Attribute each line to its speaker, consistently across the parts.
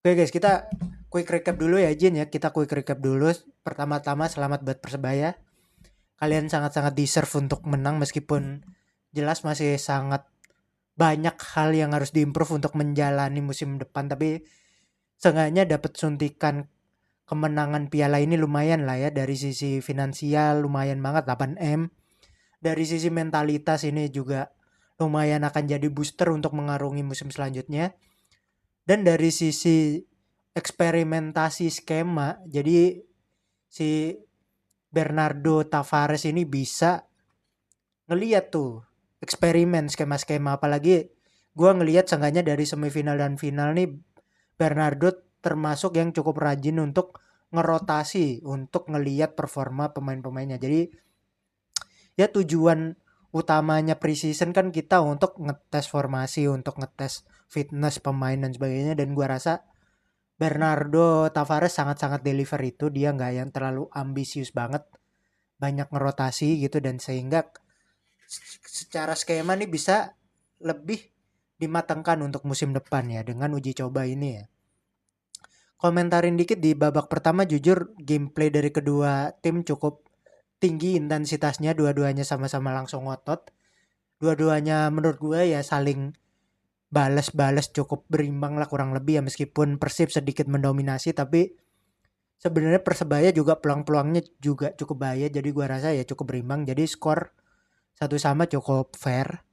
Speaker 1: Oke guys, kita quick recap dulu ya Jin ya. Kita quick recap dulu. Pertama-tama selamat buat Persebaya. Kalian sangat-sangat deserve untuk menang meskipun jelas masih sangat banyak hal yang harus diimprove untuk menjalani musim depan, tapi seenggaknya dapat suntikan kemenangan piala ini lumayan lah ya. Dari sisi finansial lumayan banget 8M. Dari sisi mentalitas ini juga lumayan akan jadi booster untuk mengarungi musim selanjutnya. Dan dari sisi eksperimentasi skema, jadi si Bernardo Tavares ini bisa ngeliat tuh eksperimen skema-skema, apalagi gue ngelihat seenggaknya dari semifinal dan final nih Bernardo termasuk yang cukup rajin untuk ngerotasi untuk ngeliat performa pemain-pemainnya. Jadi ya tujuan utamanya preseason kan kita untuk ngetes formasi, untuk ngetes fitness pemain dan sebagainya, dan gua rasa Bernardo Tavares sangat-sangat deliver itu. Dia nggak yang terlalu ambisius banget, banyak ngerotasi gitu, dan sehingga secara skema nih bisa lebih dimatangkan untuk musim depan ya dengan uji coba ini ya. Komentarin dikit di babak pertama, jujur gameplay dari kedua tim cukup tinggi intensitasnya, dua-duanya sama-sama langsung ngotot. Dua-duanya menurut gue ya saling balas-balas cukup berimbang lah kurang lebih ya, meskipun Persib sedikit mendominasi tapi sebenarnya Persebaya juga peluang-peluangnya juga cukup bahaya, jadi gue rasa ya cukup berimbang, jadi skor satu sama cukup fair.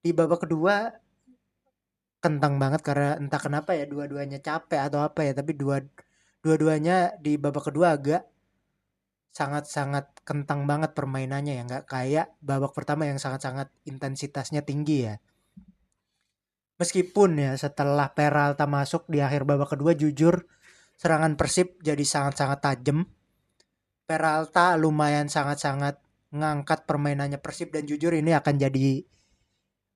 Speaker 1: Di babak kedua kentang banget karena entah kenapa ya dua-duanya capek atau apa ya, tapi dua-duanya di babak kedua agak sangat-sangat kentang banget permainannya ya, nggak kayak babak pertama yang sangat-sangat intensitasnya tinggi ya. Meskipun ya setelah Peralta masuk di akhir babak kedua, jujur serangan Persib jadi sangat-sangat tajam. Peralta lumayan sangat-sangat ngangkat permainannya Persib, dan jujur ini akan jadi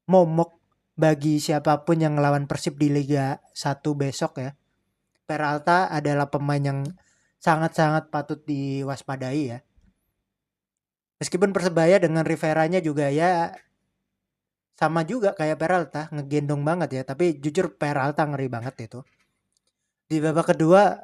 Speaker 1: momok bagi siapapun yang ngelawan Persib di Liga 1 besok ya. Peralta adalah pemain yang sangat-sangat patut diwaspadai ya. Meskipun Persebaya dengan Riveranya juga ya sama juga kayak Peralta, ngegendong banget ya, tapi jujur Peralta ngeri banget itu. Di babak kedua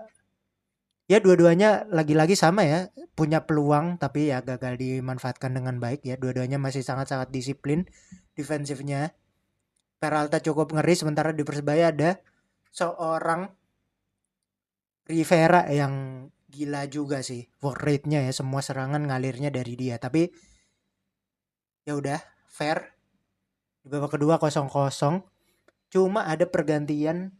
Speaker 1: ya dua-duanya lagi-lagi sama ya, punya peluang tapi ya gagal dimanfaatkan dengan baik ya. Dua-duanya masih sangat-sangat disiplin defensifnya. Peralta cukup ngeri, sementara di Persebaya ada seorang Rivera yang gila juga sih work rate-nya ya, semua serangan ngalirnya dari dia. Tapi ya udah fair, di babak kedua 0-0. Cuma ada pergantian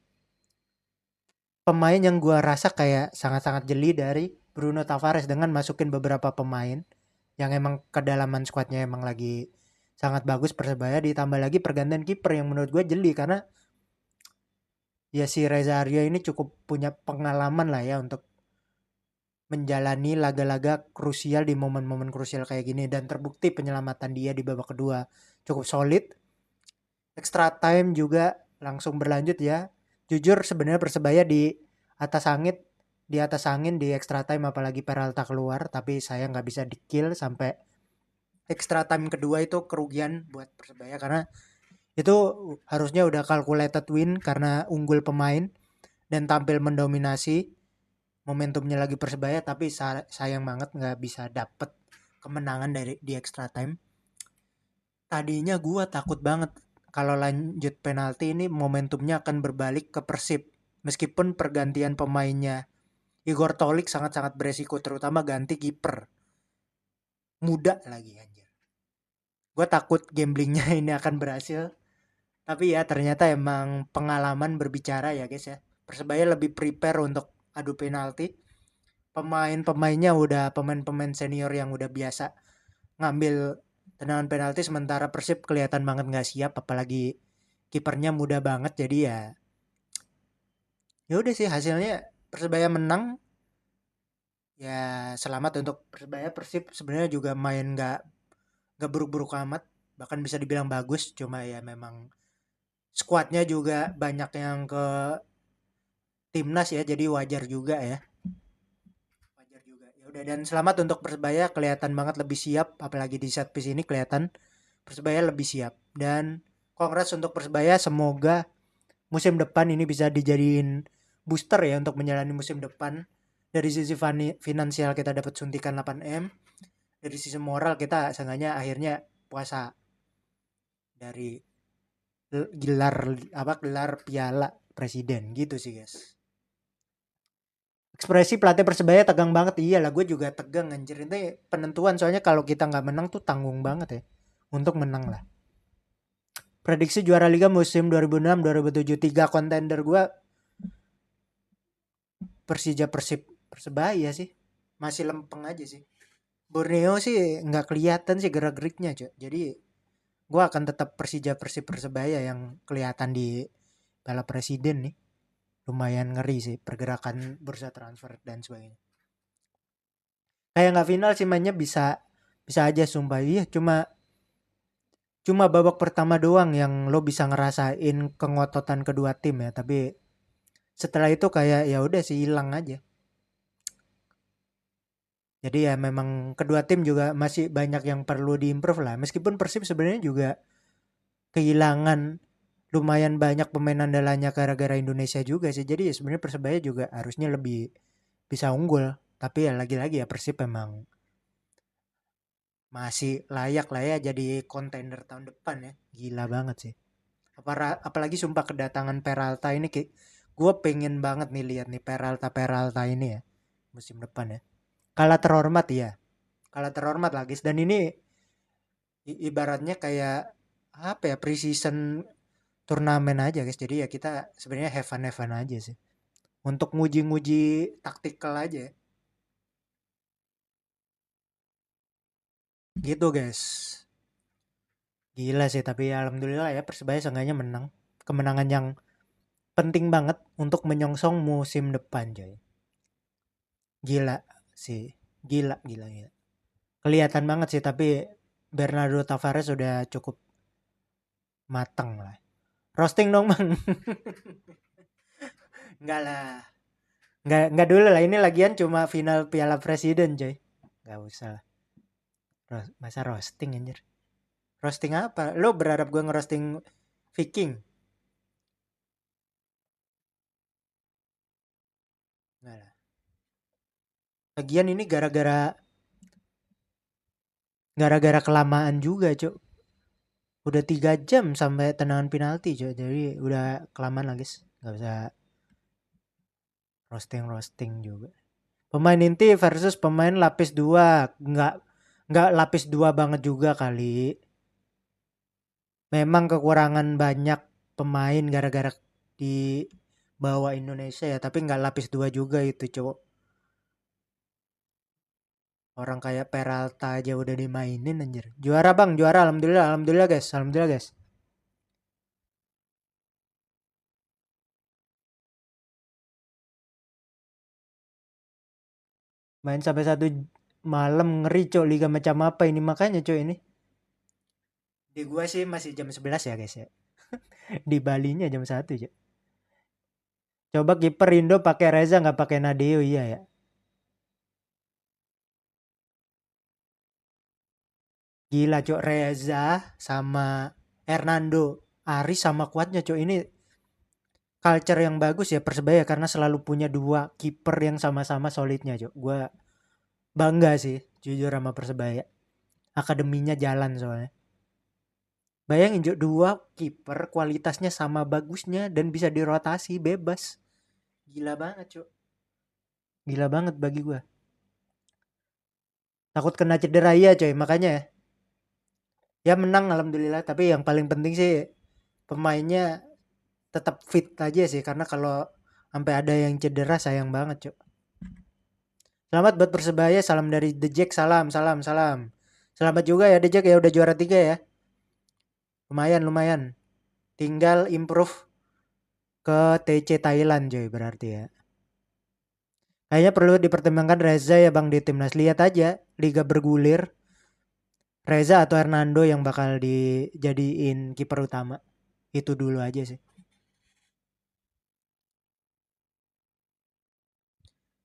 Speaker 1: pemain yang gua rasa kayak sangat-sangat jeli dari Bruno Tavares dengan masukin beberapa pemain yang emang kedalaman skuadnya emang lagi sangat bagus Persebaya, ditambah lagi pergantian kiper yang menurut gue jeli karena ya si Reza Arya ini cukup punya pengalaman lah ya untuk menjalani laga-laga krusial di momen-momen krusial kayak gini, dan terbukti penyelamatan dia di babak kedua cukup solid. Extra time juga langsung berlanjut ya. Jujur sebenarnya Persebaya di atas angin di extra time, apalagi Peralta keluar, tapi saya nggak bisa di kill sampai extra time kedua. Itu kerugian buat Persebaya karena itu harusnya udah calculated win karena unggul pemain dan tampil mendominasi, momentumnya lagi Persebaya, tapi sayang banget nggak bisa dapet kemenangan dari di extra time. Tadinya gua takut banget kalau lanjut penalti ini momentumnya akan berbalik ke Persib, meskipun pergantian pemainnya Igor Tolik sangat-sangat beresiko, terutama ganti kiper muda lagi anjir. Gue takut gamblingnya ini akan berhasil, tapi ya ternyata emang pengalaman berbicara ya guys ya. Persebaya lebih prepare untuk adu penalti, pemain-pemainnya udah pemain-pemain senior yang udah biasa ngambil tendangan penalti, sementara Persib kelihatan banget nggak siap, apalagi kipernya muda banget. Jadi ya udah sih hasilnya Persebaya menang. Ya selamat untuk Persebaya. Persib sebenarnya juga main nggak buruk-buruk amat, bahkan bisa dibilang bagus, cuma ya memang skuadnya juga banyak yang ke timnas ya, jadi wajar juga ya, wajar juga. Ya udah, dan selamat untuk Persebaya, kelihatan banget lebih siap, apalagi di set piece ini kelihatan Persebaya lebih siap. Dan congrats untuk Persebaya, semoga musim depan ini bisa dijadiin booster ya untuk menjalani musim depan. Dari sisi finansial kita dapat suntikan 8M, dari sisi moral kita seenggaknya akhirnya puasa dari gelar gelar piala presiden gitu sih guys. Ekspresi pelatih Persebaya tegang banget. Iyalah gue juga tegang anjir. Ini penentuan soalnya kalau kita nggak menang tuh tanggung banget ya. Untuk menang lah. Prediksi juara liga musim 2006-2007, 3 kontender gue Persija, Persib, Persebaya sih. Masih lempeng aja sih. Borneo sih nggak kelihatan sih gerak-geriknya, Cok. Jadi gue akan tetap Persija, Persib, Persebaya yang kelihatan di Piala Presiden nih. Lumayan ngeri sih pergerakan bursa transfer dan sebagainya. Kayak nggak final sih mainnya bisa bisa aja sumpah. Iya, cuma cuma babak pertama doang yang lo bisa ngerasain kengototan kedua tim ya, tapi setelah itu kayak ya udah sih hilang aja. Jadi ya memang kedua tim juga masih banyak yang perlu diimprove lah. Meskipun Persib sebenarnya juga kehilangan lumayan banyak pemain andalannya gara-gara Indonesia juga sih. Jadi ya sebenarnya Persebaya juga harusnya lebih bisa unggul. Tapi ya lagi-lagi ya Persib memang masih layak lah ya jadi kontender tahun depan ya. Gila banget sih. Apalagi sumpah kedatangan Peralta ini gue pengen banget nih lihat nih Peralta ini ya musim depan ya. Kalah terhormat ya. Kalah terhormat lah guys. Dan ini ibaratnya kayak apa ya preseason turnamen aja guys. Jadi ya kita sebenarnya have fun aja sih. Untuk nguji-nguji taktikal aja. Gitu guys. Gila sih tapi ya alhamdulillah ya Persebaya seenggaknya menang. Kemenangan yang penting banget untuk menyongsong musim depan coy. Gila sih. Gila. Kelihatan banget sih tapi Bernardo Tavares sudah cukup matang lah. Roasting dong bang. Enggak lah. Enggak dulu lah. Ini lagian cuma final Piala Presiden coy. Enggak usah. Masa roasting anjir. Roasting apa? Lo berharap gue ngerosting Viking? Enggak lah. Lagian ini gara-gara kelamaan juga cok. Udah 3 jam sampai tendangan penalti cok. Jadi udah kelamaan lah guys. Gak usah roasting juga. Pemain inti versus pemain lapis 2. Nggak lapis 2 banget juga kali. Memang kekurangan banyak pemain gara-gara di bawah Indonesia ya, tapi nggak lapis 2 juga itu cowok. Orang kayak Peralta aja udah dimainin anjir. Juara bang, juara alhamdulillah guys. Main sampai 1 malam ngeri cok, liga macam apa ini makanya cok ini. Di gua sih masih jam 11 ya guys ya. Di Balinya jam 1 cok. Coba kiper Indo pakai Reza nggak pakai Nadeo iya ya. Gila cok Reza sama Hernando Aris sama kuatnya cok ini culture yang bagus ya Persebaya karena selalu punya 2 kiper yang sama-sama solidnya cok. Gua bangga sih jujur sama Persebaya. Akademinya jalan soalnya. Bayangin cok 2 kiper kualitasnya sama bagusnya dan bisa dirotasi bebas. Gila banget cok. Gila banget bagi gua. Takut kena cedera iya coy makanya ya menang alhamdulillah tapi yang paling penting sih pemainnya tetap fit aja sih karena kalau sampai ada yang cedera sayang banget cok. Selamat buat Persebaya, salam dari The Jack, salam. Selamat juga ya The Jack ya udah juara 3 ya. Lumayan. Tinggal improve ke TC Thailand coy berarti ya. Kayaknya perlu dipertimbangkan Reza ya Bang di timnas. Lihat aja liga bergulir. Reza atau Hernando yang bakal dijadiin kiper utama. Itu dulu aja sih.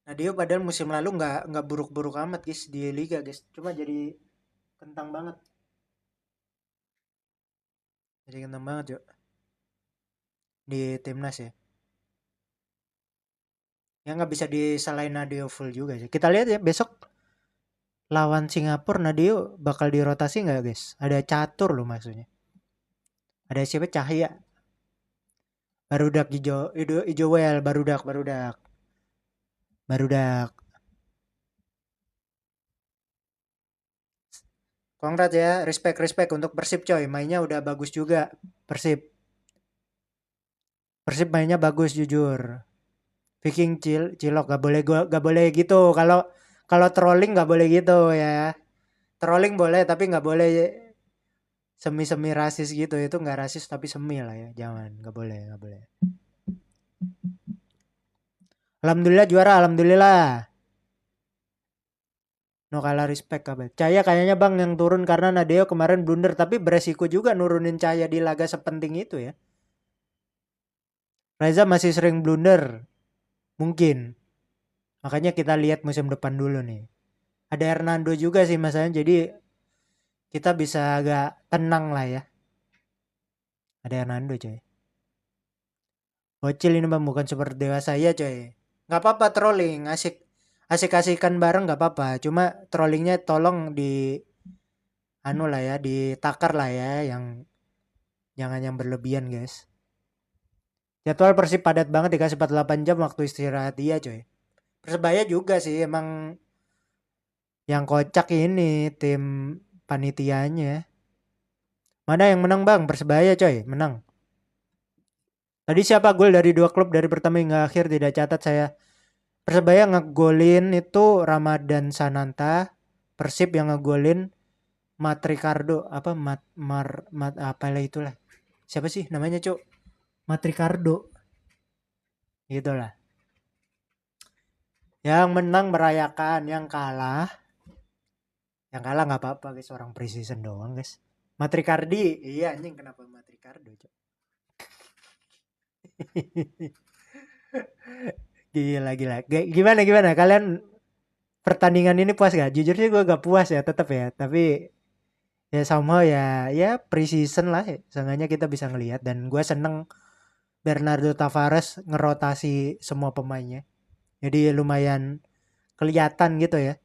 Speaker 1: Nah dia padahal musim lalu nggak buruk-buruk amat guys di liga guys. Cuma jadi kentang banget. Jadi kentang banget yuk di timnas ya. Ya nggak bisa disalahin Nadeo full juga sih. Kita lihat ya besok lawan Singapura Nadeo bakal dirotasi nggak guys? Ada catur loh maksudnya. Ada siapa Cahya, Barudak hijau well, barudak. Kongrat ya, respect untuk Persib coy. Mainnya udah bagus juga. Persib. Persib mainnya bagus jujur. Viking cilok gak boleh gitu. Kalau kalau trolling gak boleh gitu ya. Trolling boleh tapi nggak boleh semi rasis gitu. Itu nggak rasis tapi semi lah ya. Jangan, nggak boleh. Alhamdulillah juara, alhamdulillah. No kalah respect kabar. Cahaya kayaknya bang yang turun karena Nadeo kemarin blunder tapi beresiko juga nurunin Cahaya di laga sepenting itu ya. Reza masih sering blunder, mungkin. Makanya kita lihat musim depan dulu nih. Ada Hernando juga sih masalahnya jadi kita bisa agak tenang lah ya. Ada Hernando coy. Bocil ini bang bukan super dewasa ya coy. Nggak apa-apa trolling, asik-asikan bareng nggak apa-apa. Cuma trollingnya tolong di anu lah ya, ditakar lah ya, yang jangan yang berlebihan guys. Jadwal Persib padat banget dikasih 48 jam waktu istirahat dia coy. Persebaya juga sih emang yang kocak ini tim panitianya. Mana yang menang bang? Persebaya coy, menang. Tadi siapa gol dari dua klub dari pertama hingga akhir tidak catat saya. Persebaya ngegolin itu Ramadan Sananta. Persib yang ngegolin Mat Ricardo apa Mat apa lah itulah. Siapa sih namanya cuk? Mat Ricardo. Gitulah. Yang menang merayakan, yang kalah nggak apa-apa guys, orang preseason doang guys. Mat Ricardi, iya anjing kenapa Mat Ricardo cuk? Gila. Gimana kalian pertandingan ini puas gak? Jujur sih gue gak puas ya tetap ya. Tapi ya sama ya preseason lah ya. Seenggaknya kita bisa ngelihat dan gue seneng Bernardo Tavares ngerotasi semua pemainnya. Jadi lumayan kelihatan gitu ya.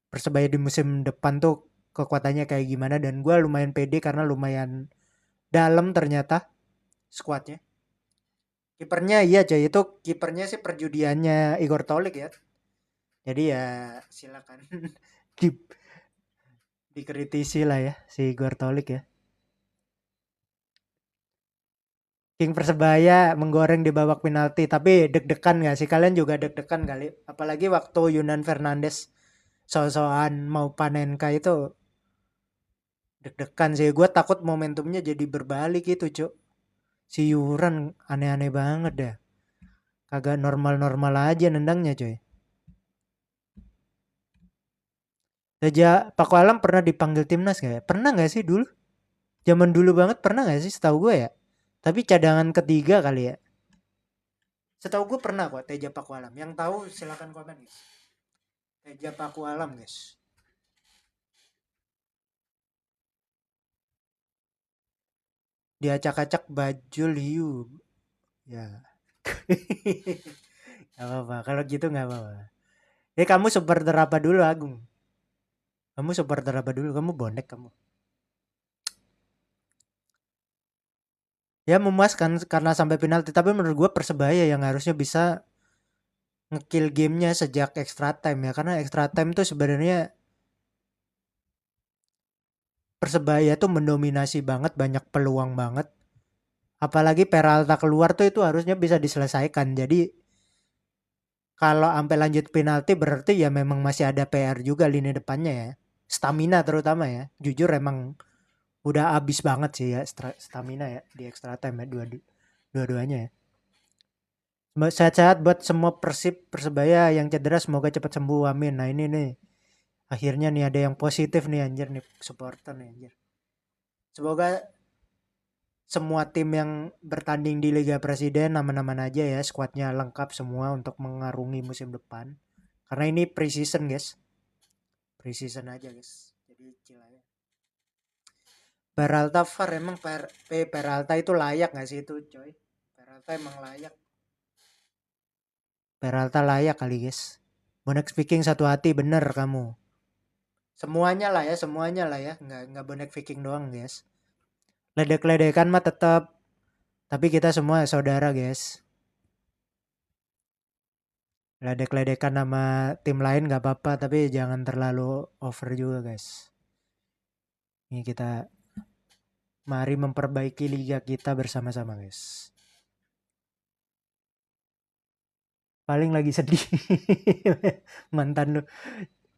Speaker 1: Persebaya di musim depan tuh kekuatannya kayak gimana dan gue lumayan pede karena lumayan dalam ternyata skuadnya. Kipernya iya coy, itu kipernya sih perjudiannya Igor Tolik ya. Jadi ya silakan di, dikritisi lah ya si Igor Tolik ya. King Persebaya menggoreng di babak penalti tapi deg-degan gak sih, kalian juga deg-degan kali apalagi waktu Yunan Fernandes so-soan mau Panenka itu deg-degan sih, gue takut momentumnya jadi berbalik gitu cuk. Si Yuran aneh-aneh banget dah, kagak normal-normal aja nendangnya coy. Saja Paku Alam pernah dipanggil timnas gak ya? Pernah gak sih dulu? Zaman dulu banget pernah gak sih setahu gue ya? Tapi cadangan ketiga kali ya. Setahu gue pernah kok Teja Paku Alam. Yang tahu silakan komen guys. Teja Paku Alam guys. Diacak-acak baju Liu. Ya. Gak apa-apa. Kalau gitu gak apa-apa. Kamu supporter apa dulu Agung? Kamu supporter apa dulu? Kamu bonek kamu. Ya memuaskan karena sampai penalti. Tapi menurut gue Persebaya yang harusnya bisa ngekill gamenya sejak extra time ya. Karena extra time tuh sebenarnya Persebaya tuh mendominasi banget, banyak peluang banget. Apalagi Peralta keluar tuh itu harusnya bisa diselesaikan. Jadi kalau sampai lanjut penalti berarti ya memang masih ada PR juga lini depannya ya. Stamina terutama ya. Jujur emang udah abis banget sih ya stamina ya di extra time ya dua-duanya ya. Sehat-sehat buat semua Persebaya yang cedera semoga cepat sembuh amin. Nah ini nih akhirnya nih ada yang positif nih anjir nih supporter nih anjir. Semoga semua tim yang bertanding di Liga Presiden aman-aman aja ya, skuadnya lengkap semua untuk mengarungi musim depan. Karena ini pre-season guys, pre-season aja guys. Jadi chill aja. Peralta Far emang Peralta itu layak gak sih itu coy? Peralta emang layak. Peralta layak kali guys. Bonek Viking satu hati, bener kamu. Semuanya lah ya, nggak bonek Viking doang guys. Ledek-ledekan mah tetap, tapi kita semua saudara guys. Ledek-ledekan sama tim lain nggak apa-apa, tapi jangan terlalu over juga guys. Ini kita mari memperbaiki liga kita bersama-sama guys. Paling lagi sedih. Mantan lu.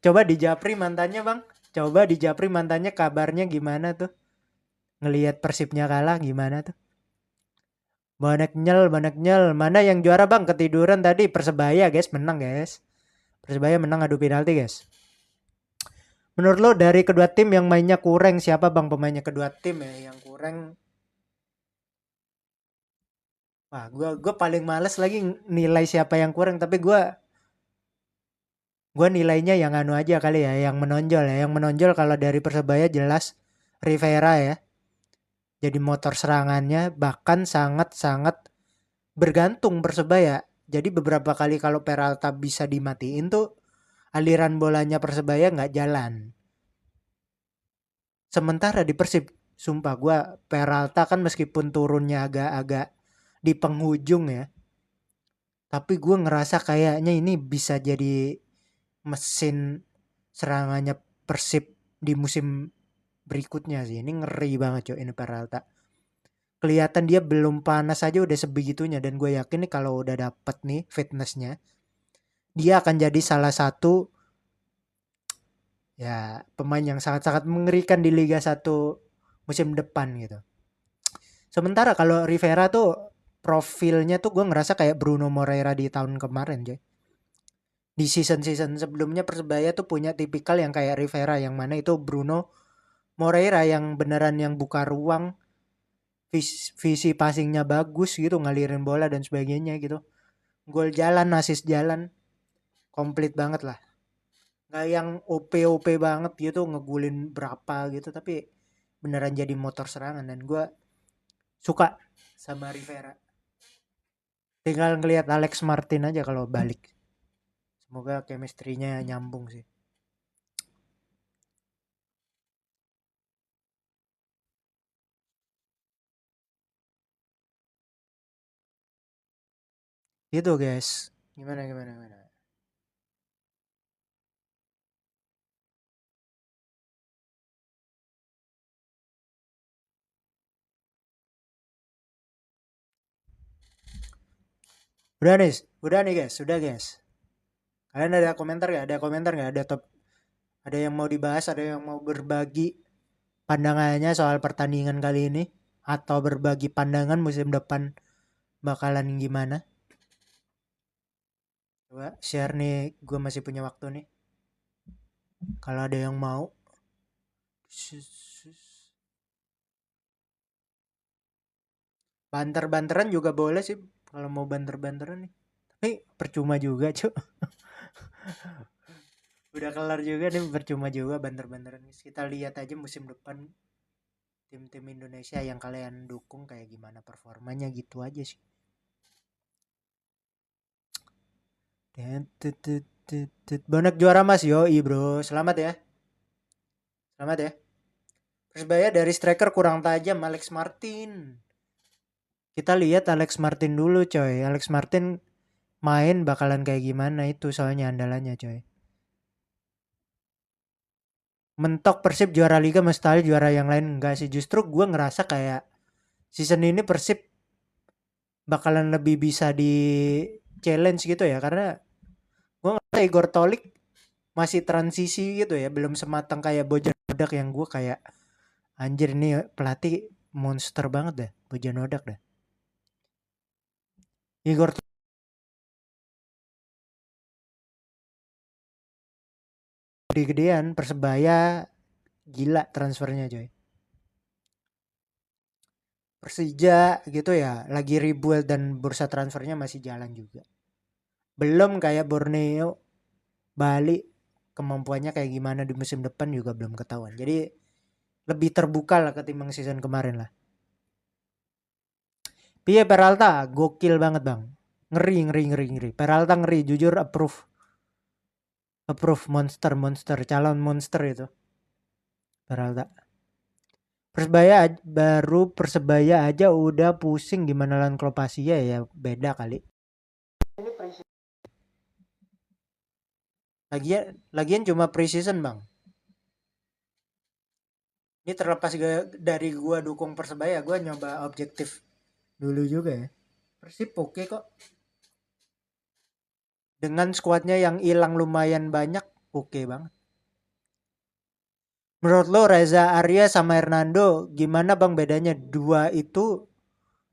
Speaker 1: Coba di Japri mantannya bang. Coba di Japri mantannya kabarnya gimana tuh? Ngelihat Persibnya kalah gimana tuh? Bonek nyel. Mana yang juara bang? Ketiduran tadi. Persebaya guys, menang guys. Persebaya menang adu penalti guys. Menurut lo dari kedua tim yang mainnya kurang, siapa bang pemainnya kedua tim ya yang kurang? Wah, gue paling males lagi nilai siapa yang kurang, tapi gue nilainya yang anu aja kali ya, yang menonjol ya. Yang menonjol kalau dari Persebaya jelas Rivera ya. Jadi motor serangannya bahkan sangat-sangat bergantung Persebaya. Jadi beberapa kali kalau Peralta bisa dimatiin tuh aliran bolanya Persebaya nggak jalan. Sementara di Persib, sumpah gue Peralta kan meskipun turunnya agak-agak di penghujung ya, tapi gue ngerasa kayaknya ini bisa jadi mesin serangannya Persib di musim berikutnya sih. Ini ngeri banget coy ini Peralta. Kelihatan dia belum panas aja udah sebegitunya, dan gue yakin nih kalau udah dapet nih fitnessnya, dia akan jadi salah satu ya pemain yang sangat-sangat mengerikan di Liga 1 musim depan gitu. Sementara kalau Rivera tuh profilnya tuh gue ngerasa kayak Bruno Moreira di tahun kemarin coy. Di season-season sebelumnya Persebaya tuh punya tipikal yang kayak Rivera, yang mana itu Bruno Moreira yang beneran yang buka ruang, visi passingnya bagus gitu, ngalirin bola dan sebagainya gitu. Gol jalan, assist jalan, komplit banget lah. Nggak yang OP banget gitu, ngegulin berapa gitu, tapi beneran jadi motor serangan, dan gue suka sama Rivera. Tinggal ngelihat Alex Martin aja kalau balik. Semoga chemistry-nya nyambung sih. Gitu guys. Gimana? Udah nih guys, sudah guys. Kalian ada komentar gak? Ada komentar gak? Ada yang mau dibahas, ada yang mau berbagi pandangannya soal pertandingan kali ini, atau berbagi pandangan musim depan bakalan gimana? Coba share nih, gue masih punya waktu nih. Kalau ada yang mau. Banter-banteran juga boleh sih kalau mau banter-banteran nih. Tapi percuma juga, Cuk. Udah kelar juga nih, percuma juga banter-banteran. Kita lihat aja musim depan tim-tim Indonesia yang kalian dukung kayak gimana performanya, gitu aja sih. Bonek juara mas, yoi bro, selamat ya. Selamat ya. Persebaya dari striker kurang tajam, Alex Martin. Kita lihat Alex Martin dulu coy. Alex Martin main bakalan kayak gimana itu soalnya andalannya coy. Mentok Persib juara Liga mustahil juara yang lain enggak sih. Justru gue ngerasa kayak season ini Persib bakalan lebih bisa di challenge gitu ya. Karena gue ngerasa Igor Tolik masih transisi gitu ya. Belum sematang kayak Bojanodak yang gue kayak anjir ini pelatih monster banget dah. Bojanodak dah. Igor gede-gedean, Persebaya gila transfernya coy. Persija gitu ya lagi rebuild dan bursa transfernya masih jalan juga. Belum kayak Borneo, Bali, kemampuannya kayak gimana di musim depan juga belum ketahuan. Jadi lebih terbuka lah ketimbang season kemarin lah. Pia Peralta gokil banget bang. Ngeri. Peralta ngeri, jujur approve. Approve monster, calon monster itu. Peralta. Persebaya aja udah pusing gimana lawan Kroasia ya, beda kali. Lagian cuma preseason, Bang. Ini terlepas dari gua dukung Persebaya, gua nyoba objektif dulu juga ya. Persib oke kok. Dengan skuadnya yang hilang lumayan banyak, oke banget. Menurut lo Reza Arya sama Hernando gimana Bang bedanya? Dua itu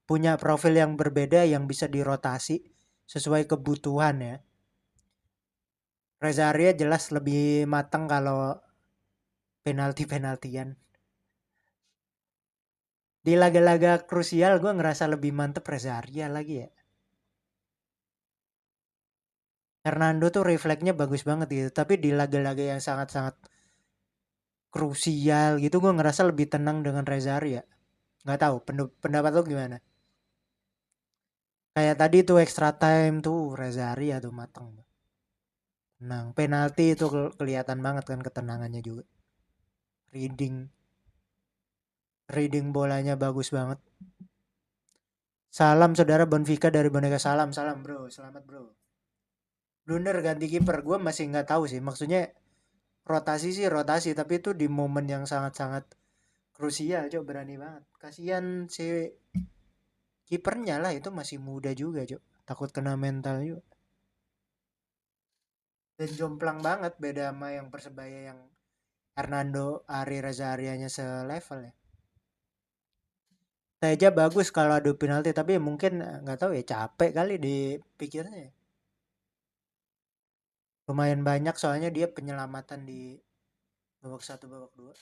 Speaker 1: punya profil yang berbeda yang bisa dirotasi sesuai kebutuhan ya. Reza Arya jelas lebih matang kalau penalti-penaltian. Di laga-laga krusial gue ngerasa lebih mantep Reza Arya lagi ya. Hernando tuh refleksnya bagus banget gitu. Tapi di laga-laga yang sangat-sangat krusial gitu gue ngerasa lebih tenang dengan Reza Arya. Nggak tahu pendapat lo gimana? Kayak tadi tuh extra time tuh Reza Arya tuh mateng. Tenang. Penalti itu kelihatan banget kan ketenangannya juga. Reading reading bolanya bagus banget. Salam saudara Bonvika dari Boneka Salam. Salam bro, selamat bro. Blunder ganti kiper gue masih nggak tahu sih. Maksudnya rotasi sih rotasi, tapi itu di momen yang sangat-sangat krusial, Cok, berani banget. Kasihan si kipernya lah, itu masih muda juga, Cok. Takut kena mental juga. Dan jomplang banget beda sama yang Persebaya yang Hernando Ari Reza Arianya selevel ya. Teja bagus kalau adu penalti, tapi mungkin nggak tahu ya, capek kali dipikirnya. Lumayan banyak soalnya dia penyelamatan di babak satu babak dua.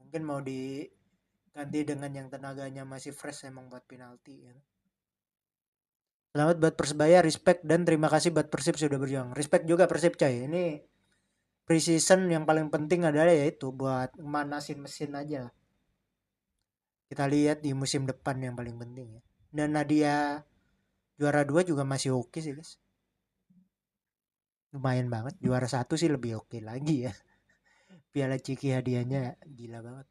Speaker 1: Mungkin mau diganti dengan yang tenaganya masih fresh emang buat penalti ya. Selamat buat Persebaya, respect dan terima kasih buat Persib sudah berjuang. Respect juga Persib coy. Ini preseason yang paling penting adalah yaitu buat manasin mesin aja. Kita lihat di musim depan yang paling penting ya. Dan Nadia juara 2 juga masih oke sih guys. Lumayan banget. Juara 1 sih lebih oke lagi ya. Piala Ciki hadiahnya gila banget.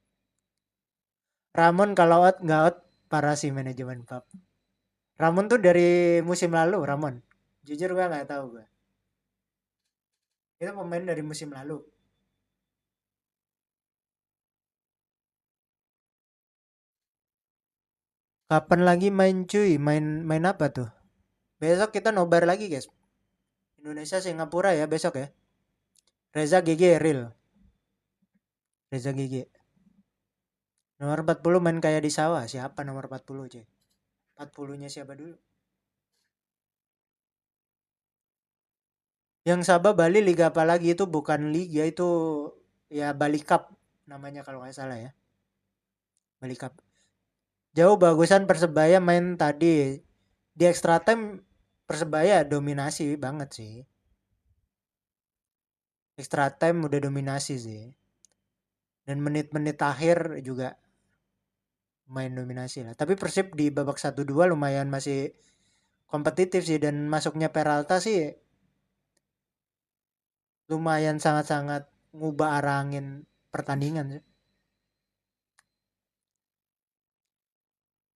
Speaker 1: Ramon kalau out nggak out parah sih manajemen pub. Ramon tuh dari musim lalu Ramon. Jujur gue nggak tahu gue. Itu pemain dari musim lalu. Kapan lagi main cuy? Main main apa tuh? Besok kita nobar lagi guys. Indonesia Singapura ya besok ya. Reza GG real. Reza GG. Nomor 40 main kayak di sawah. Siapa nomor 40 cuy? 40-nya siapa dulu? Yang Sabah Bali liga apa lagi itu bukan liga itu ya Bali Cup namanya kalau nggak salah ya. Bali Cup. Jauh bagusan Persebaya main tadi. Di extra time Persebaya dominasi banget sih. Extra time udah dominasi sih. Dan menit-menit akhir juga main dominasi lah. Tapi Persib di babak 1-2 lumayan masih kompetitif sih dan masuknya Peralta sih lumayan sangat-sangat ngubah arah angin pertandingan sih.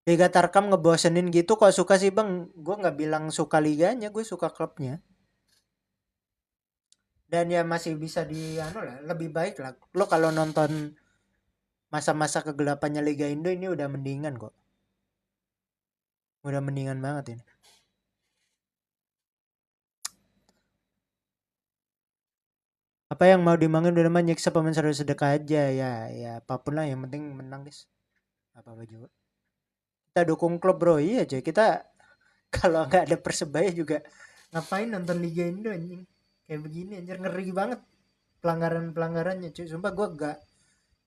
Speaker 1: Liga Tarkam ngebosenin gitu kok suka sih bang. Gue nggak bilang suka liganya, gue suka klubnya. Dan ya masih bisa di anu lah, lebih baik lah. Lo kalau nonton masa-masa kegelapannya Liga Indo ini udah mendingan kok. Udah mendingan banget ini. Apa yang mau dibangun udah mah nyiksa pemain sedekah aja ya, ya apapun lah yang penting menang guys. Apa-apa juga. Kita dukung klub bro, iya aja kita kalau nggak ada Persebaya juga ngapain nonton Liga Indo anjing. Kayak begini anjir ngeri banget pelanggaran-pelanggarannya cuy. Sumpah gue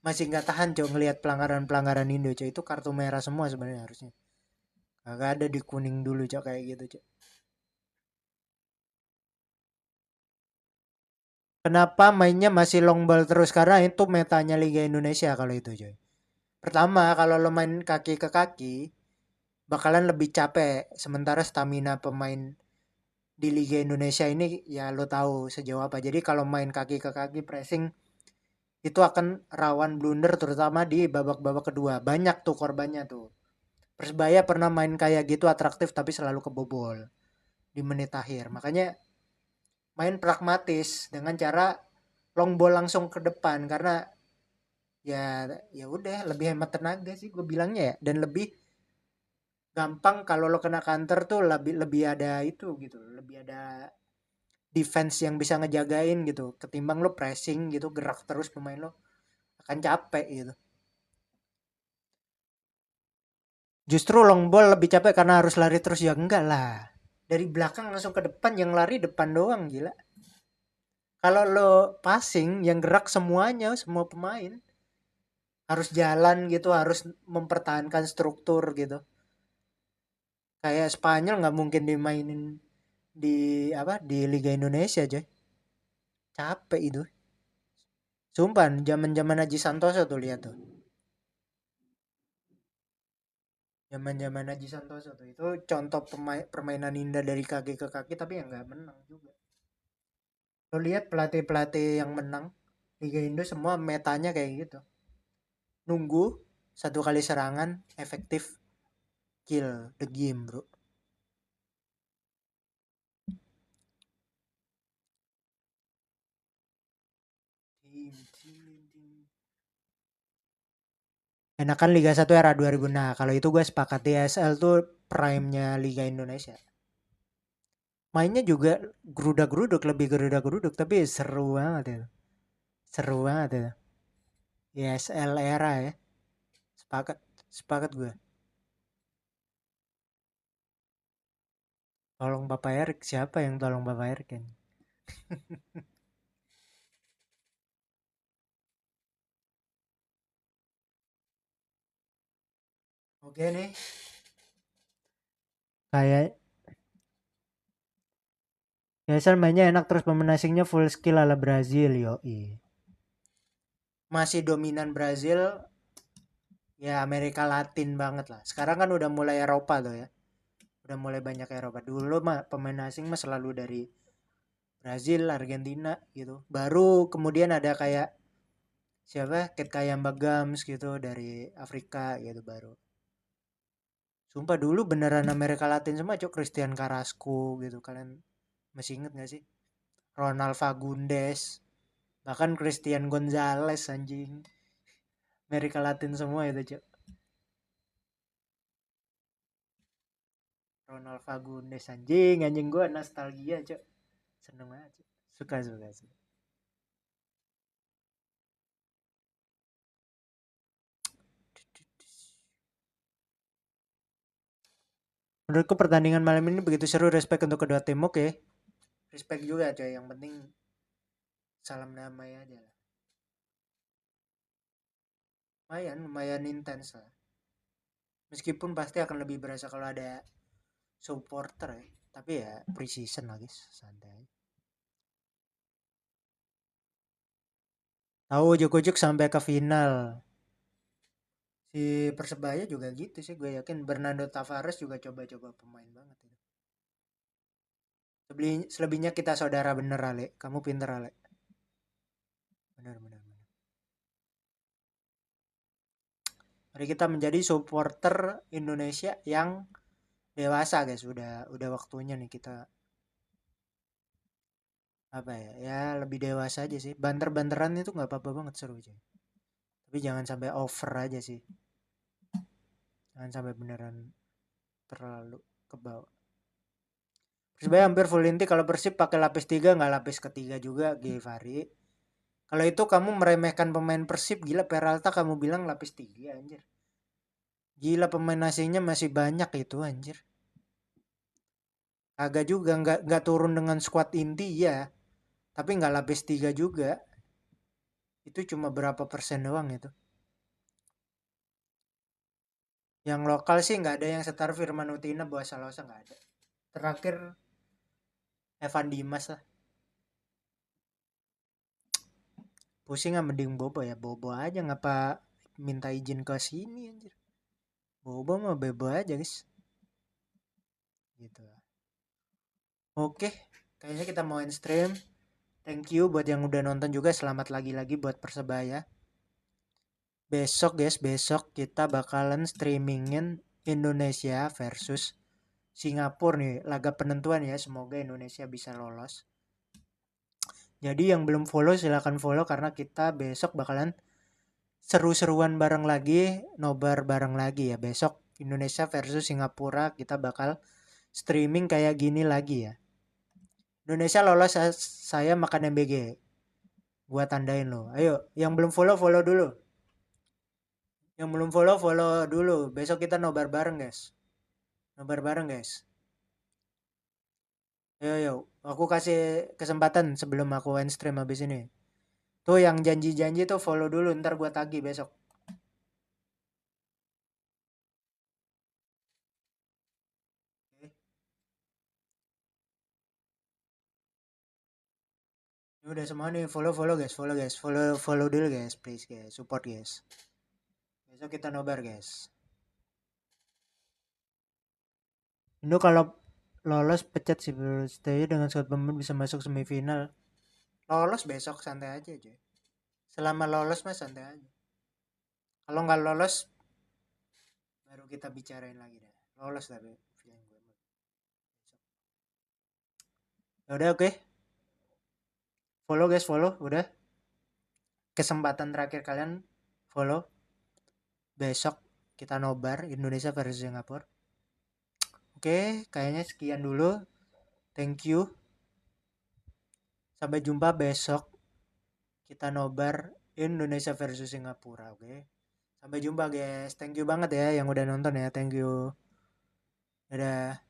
Speaker 1: masih nggak tahan cuy ngelihat pelanggaran-pelanggaran Indo cuy. Itu kartu merah semua sebenarnya harusnya. Kagak ada di kuning dulu cuy kayak gitu cuy. Kenapa mainnya masih long ball terus? Karena itu metanya Liga Indonesia kalau itu cuy. Pertama kalau lo main kaki ke kaki bakalan lebih capek. Sementara stamina pemain di Liga Indonesia ini ya lo tahu sejauh apa. Jadi kalau main kaki ke kaki pressing itu akan rawan blunder terutama di babak-babak kedua. Banyak tuh korbannya tuh. Persebaya pernah main kayak gitu atraktif tapi selalu kebobol di menit akhir. Makanya main pragmatis dengan cara long ball langsung ke depan karena ya ya udah lebih hemat tenaga sih gue bilangnya ya, dan lebih gampang kalau lo kena counter tuh lebih lebih ada itu gitu, lebih ada defense yang bisa ngejagain gitu ketimbang lo pressing gitu gerak terus pemain lo akan capek gitu. Justru long ball lebih capek karena harus lari terus, ya enggak lah, dari belakang langsung ke depan, yang lari depan doang gila. Kalau lo passing yang gerak semuanya semua pemain harus jalan gitu, harus mempertahankan struktur gitu. Kayak Spanyol nggak mungkin dimainin di apa di Liga Indonesia aja. Capek itu. Sumpah, zaman-zaman Haji Santoso tuh lihat tuh. Zaman-zaman Haji Santoso tuh itu contoh permainan indah dari kaki ke kaki tapi yang nggak menang juga. Lo lihat pelatih-pelatih yang menang Liga Indo semua metanya kayak gitu. Nunggu satu kali serangan efektif, kill the game, bro. Tim, tim, tim. Enakan Liga 1 era 2000. Nah, kalau itu gue sepakat, DSL tuh prime-nya Liga Indonesia. Mainnya juga gerudak-geruduk, lebih gerudak-geruduk, tapi seru banget itu. Seru banget itu. DSL era ya. Sepakat, sepakat gue. Tolong Bapak Erik, siapa yang tolong Bapak Erik kan? Oke nih, kayak DSL mainnya enak terus pemain asingnya full skill ala Brazil, yoi. Masih dominan Brazil, ya Amerika Latin banget lah. Sekarang kan udah mulai Eropa tuh ya. Udah mulai banyak Eropa. Dulu mah pemain asing mah selalu dari Brazil, Argentina gitu. Baru kemudian ada kayak siapa? Kayak Mbak Gams gitu dari Afrika gitu baru. Sumpah dulu beneran Amerika Latin semua, cok. Christian Carrasco gitu. Kalian masih inget gak sih? Ronald Fagundes, bahkan Christian Gonzalez anjing. Amerika Latin semua itu, cok. Ronald Fagundes anjing, anjing gue nostalgia, cok. Seneng banget, cok. Suka, suka, suka. Menurutku pertandingan malam ini begitu seru, respect untuk kedua tim, oke. Respect juga coy, yang penting salam damai aja lah. Lumayan, lumayan intens lah. Meskipun pasti akan lebih berasa kalau ada supporter ya. Tapi ya pre-season lah guys, santai. Tahu ujuk-ujuk sampai ke final. Si Persebaya juga gitu sih, gue yakin Bernardo Tavares juga coba-coba pemain banget itu. Selebihnya kita saudara bener Ale, kamu pinter Ale. Bener bener bener. Mari kita menjadi supporter Indonesia yang dewasa guys, udah waktunya nih kita apa ya, ya lebih dewasa aja sih. Banter-banteran itu nggak apa-apa banget, seru aja. Tapi jangan sampai over aja sih. Jangan sampai beneran terlalu ke bawah. Persebaya hampir full inti, kalau Persib pakai lapis 3 nggak lapis ketiga juga, Givari. Kalau itu kamu meremehkan pemain Persib, gila. Peralta kamu bilang lapis 3 anjir. Gila, pemain asingnya masih banyak itu anjir. Agak juga nggak turun dengan squad inti ya, tapi nggak lapis 3 juga. Itu cuma berapa persen doang itu. Yang lokal sih nggak ada yang setar Firman Utina, Boa Salosa nggak ada. Terakhir Evan Dimas lah. Pusing ah, mending Bobo ya. Bobo aja, ngapa minta izin ke sini anjir. Bobo mah bebo aja guys. gitu. Oke, kayaknya kita mau end stream. Thank you buat yang udah nonton juga. Selamat lagi-lagi buat Persebaya. Besok guys, besok kita bakalan streamingin Indonesia versus Singapura nih, laga penentuan ya. Semoga Indonesia bisa lolos. Jadi yang belum follow silahkan follow karena kita besok bakalan seru-seruan bareng lagi, nobar bareng lagi ya. Besok Indonesia versus Singapura kita bakal streaming kayak gini lagi ya. Indonesia lolos, saya makan MBG. Gua tandain lo. Ayo, yang belum follow follow dulu. Yang belum follow follow dulu. Besok kita nobar bareng, guys. Nobar bareng, guys. Ayo, ayo. Aku kasih kesempatan sebelum aku end stream habis ini. Tuh yang janji-janji tuh follow dulu, ntar gua tagih besok. Oke. Ini udah semua nih, follow follow guys, follow guys, follow follow dulu guys, please guys, support guys. Besok kita nobar guys. Indo kalau lolos pecat sih stay dengan squad pemain bisa masuk semifinal. Lolos besok santai aja aja. Selama lolos mah santai aja. Kalau nggak lolos baru kita bicarain lagi dah. Lolos tapi feeling gue besok. Ya udah oke. Follow guys, follow udah. Kesempatan terakhir kalian follow. Besok kita nobar Indonesia versus Singapura. Oke, kayaknya sekian dulu. Thank you. Sampai jumpa besok. Kita nobar Indonesia versus Singapura, oke? Sampai jumpa guys. Thank you banget ya yang udah nonton ya. Thank you. Dadah.